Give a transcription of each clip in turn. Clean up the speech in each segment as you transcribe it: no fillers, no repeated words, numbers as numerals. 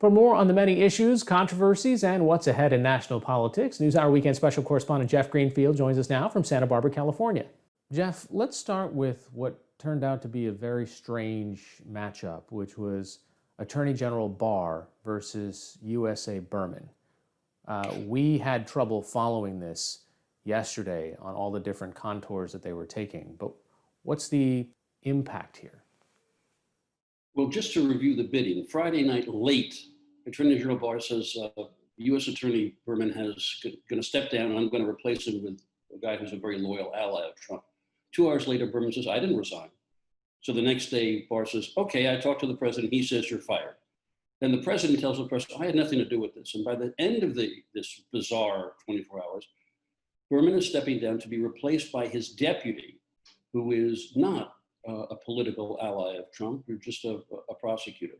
For more on the many issues, controversies, and what's ahead in national politics, NewsHour Weekend special correspondent Jeff Greenfield joins us now from Santa Barbara, California. Jeff, let's start with what turned out to be a very strange matchup, which was Attorney General Barr versus USA Berman. We had trouble following this yesterday on all the different contours that they were taking, but what's the impact here? Well, just to review the bidding, Friday night late, Attorney General Barr says U.S. Attorney Berman is going to step down and I'm going to replace him with a guy who's a very loyal ally of Trump. 2 hours later, Berman says, I didn't resign. So the next day, Barr says, okay, I talked to the president. He says you're fired. Then the president tells the press, I had nothing to do with this. And by the end of this bizarre 24 hours, Berman is stepping down to be replaced by his deputy, who is not a political ally of Trump, or just a prosecutor.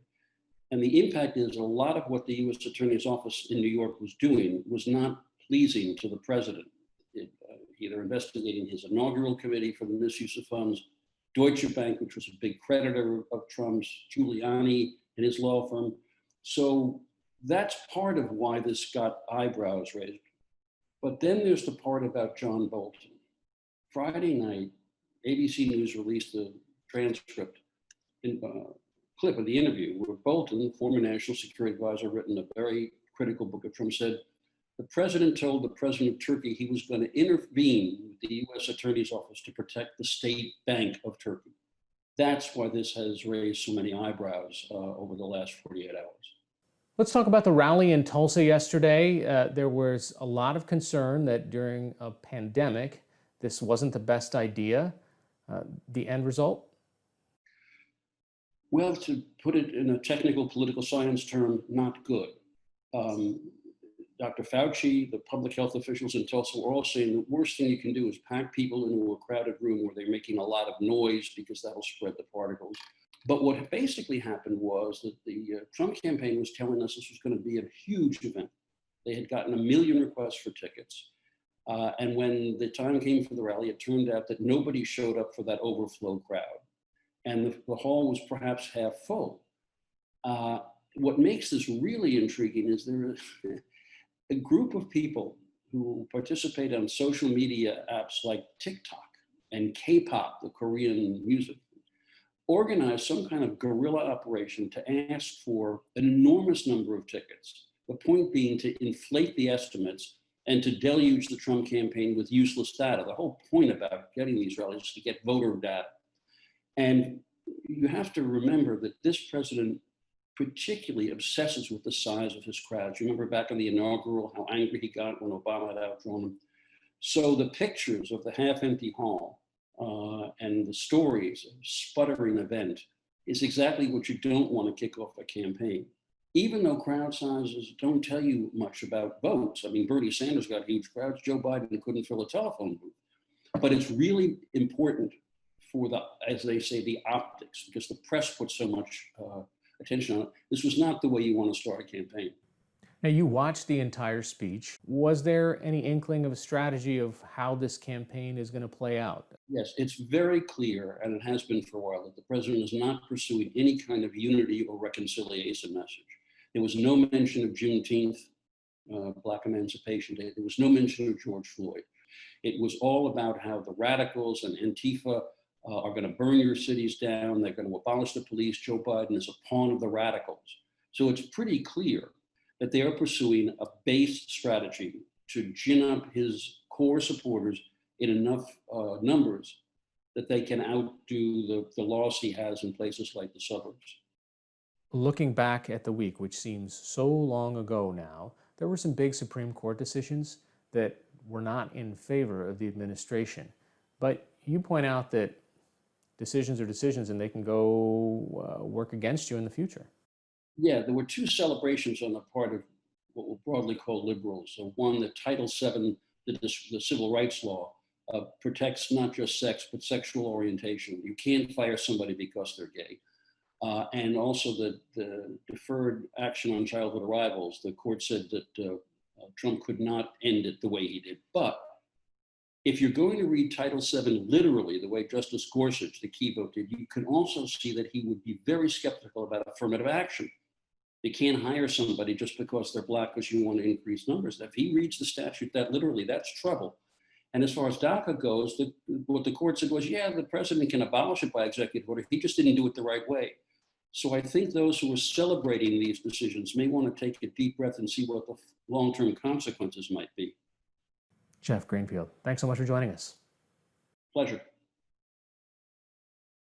And the impact is a lot of what the U.S. Attorney's Office in New York was doing was not pleasing to the president. Either investigating his inaugural committee for the misuse of funds, Deutsche Bank, which was a big creditor of Trump's, Giuliani and his law firm. So that's part of why this got eyebrows raised. But then there's the part about John Bolton. Friday night, ABC News released the transcript clip of the interview where Bolton, former national security advisor, written a very critical book of Trump, said the president told the president of Turkey he was going to intervene with the U.S. Attorney's Office to protect the state bank of Turkey. That's why this has raised so many eyebrows over the last 48 hours. Let's talk about the rally in Tulsa yesterday. There was a lot of concern that during a pandemic, this wasn't the best idea. The end result? Well, to put it in a technical political science term, not good. Dr. Fauci, the public health officials in Tulsa were all saying the worst thing you can do is pack people into a crowded room where they're making a lot of noise because that'll spread the particles. But what basically happened was that the Trump campaign was telling us this was going to be a huge event. They had gotten 1 million requests for tickets. And when the time came for the rally, it turned out that nobody showed up for that overflow crowd. And the hall was perhaps half full. What makes this really intriguing is there is a group of people who participate on social media apps like TikTok and K-pop, the Korean music, organized some kind of guerrilla operation to ask for an enormous number of tickets. The point being to inflate the estimates and to deluge the Trump campaign with useless data. The whole point about getting these rallies is to get voter data. And you have to remember that this president particularly obsesses with the size of his crowds. You remember back in the inaugural, how angry he got when Obama had outdrawn him. So the pictures of the half-empty hall and the stories of sputtering event is exactly what you don't want to kick off a campaign. Even though crowd sizes don't tell you much about votes. I mean, Bernie Sanders got huge crowds. Joe Biden couldn't fill a telephone booth. But it's really important for the, as they say, the optics, because the press puts so much attention on it. This was not the way you want to start a campaign. Now, you watched the entire speech. Was there any inkling of a strategy of how this campaign is going to play out? Yes, it's very clear, and it has been for a while, that the president is not pursuing any kind of unity or reconciliation message. There was no mention of Juneteenth, Black Emancipation Day. There was no mention of George Floyd. It was all about how the radicals and Antifa are going to burn your cities down. They're going to abolish the police. Joe Biden is a pawn of the radicals. So it's pretty clear that they are pursuing a base strategy to gin up his core supporters in enough numbers that they can outdo the loss he has in places like the suburbs. Looking back at the week, which seems so long ago now, there were some big Supreme Court decisions that were not in favor of the administration. But you point out that decisions are decisions and they can go work against you in the future. Yeah, there were 2 celebrations on the part of what we'll broadly call liberals. So one, that Title VII, the civil rights law, protects not just sex, but sexual orientation. You can't fire somebody because they're gay. And also the deferred action on childhood arrivals. The court said that Trump could not end it the way he did. But if you're going to read Title VII literally, the way Justice Gorsuch, the key vote, did, you can also see that he would be very skeptical about affirmative action. You can't hire somebody just because they're black because you want to increase numbers. If he reads the statute that literally, that's trouble. And as far as DACA goes, what the court said was, yeah, the president can abolish it by executive order. He just didn't do it the right way. So I think those who are celebrating these decisions may want to take a deep breath and see what the long-term consequences might be. Jeff Greenfield, thanks so much for joining us. Pleasure.